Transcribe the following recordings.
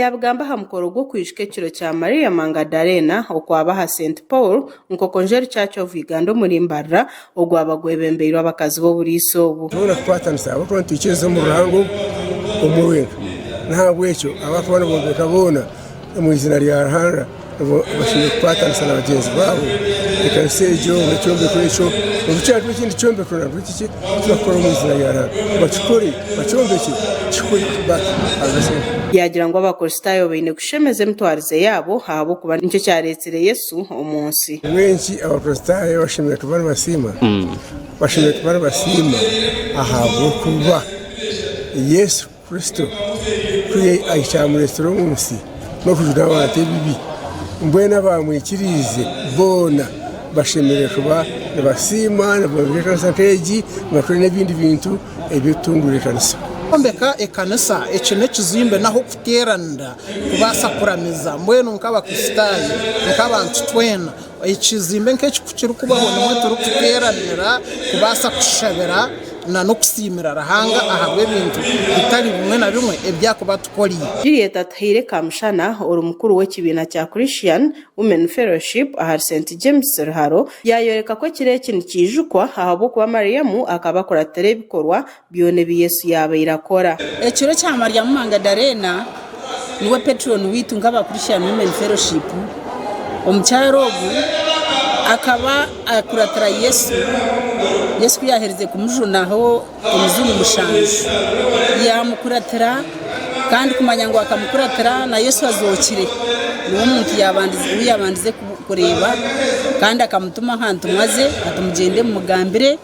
yabugamba hamukoro gwo kwishikekiro kya Maria Magdalena okwabaha St Paul nkokonjeri Church of Uganda muri Mbarra ogwaba gwebembeirwa abakazi bo buriso obu tubona kwatanisa abakora ntikize mu ruhango omwenka ntabwo ekyo abakora bombe kabona mu izina lya Ruhanga bashimye kwatanisa n'abagenzi babo ikasejo n'cyombe kwecho ubucyatwe kindi cyombe kora bwiki twakora mu izina lya Ruhanga bachombe kikuri baka yagira ngo abakristayo bine gushemeze mutwarize yabo habo kuba nicyo cyaretsere Yesu umunsi wenshi abakristayo bashimye kubana basima bashimye kubana basima ahabo kuba Yesu Kristo kuye aichamurestero umunsi no kujuda abate bibi mbwena bamwikirize bona bashimire kuba basima n'ababireka santeji n'akore n'ibindi bintu ebitungure kanisa ombeka ekanisa ekine kizimbe naho kuteranda kubasa kuramiza mbwenu nk'abakristayo nk'abantu twena ekizimbe nk'ekikukira kubaho nimwe turi kuteranira kubasa kushabira na no kusimira Ruhanga ahabwe ibintu bitari bimwe na bimwe ebyakuba tukoriye Juliet Tahire Kamshana uri mukuru w'ekibina cya Christian Women Fellowship aha St James Ruharo yayoreka ko kireki nikijukwa ahabo kuba Mariamu akabakora telebikorwa byone biyesu yabe irakora ekiro cya Mariamu Magdalena niwe patron witu ngaba Christian Women Fellowship omucyarogu akaba akuratira Yesu yahereze kumujunaho emizuni mushanje yamukuratira kandi kumanya ngo akamukuratira na Yesu azokire niwo muntu yabandize kureba kandi akamutuma hantu mwaze atumugende mu mugambire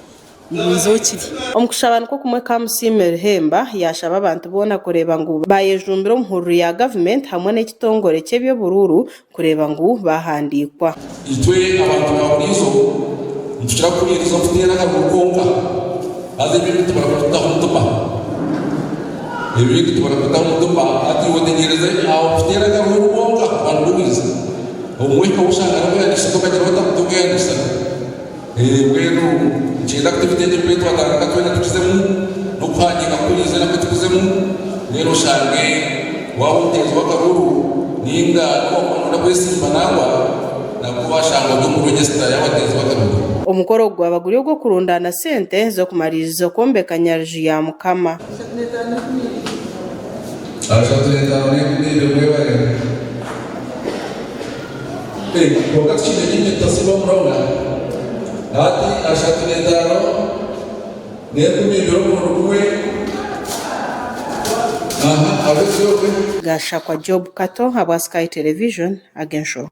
nzokire omukushabana ko kumwe ka Musimere Hemba yashaba abantu bona kureba ngo bayejumbiro nkuru ya government hamwe n'ekitongore cyebyo bururu kureba ngo bahandikwa itwe abantu baburizo ntushaka kubiriza mfutera n'agukonga aze ibintu tubakota umutuma ibintu tubakota umutuma ati wotegereze aho mfutera n'agukonga bandubiza umweka ushaka n'abanyeshuri bakajya batakutugendesa bwenu cyenda activité de peto atanga twena tukizemu no kwandika kurize na kutukizemu rero shange wawutezwa karuru ninga no na kwesimba nawa na kubashanga do mu register y'abatezwa karuru omukoro gwabaguriye gwo kurundana sente zo kumaririza kombeka nyarji ya mukama wakati nyingine tasema mronga ati ashatunetaro nekumi biromuruwe Gasha kwa Job Kato habwa Sky Television agensho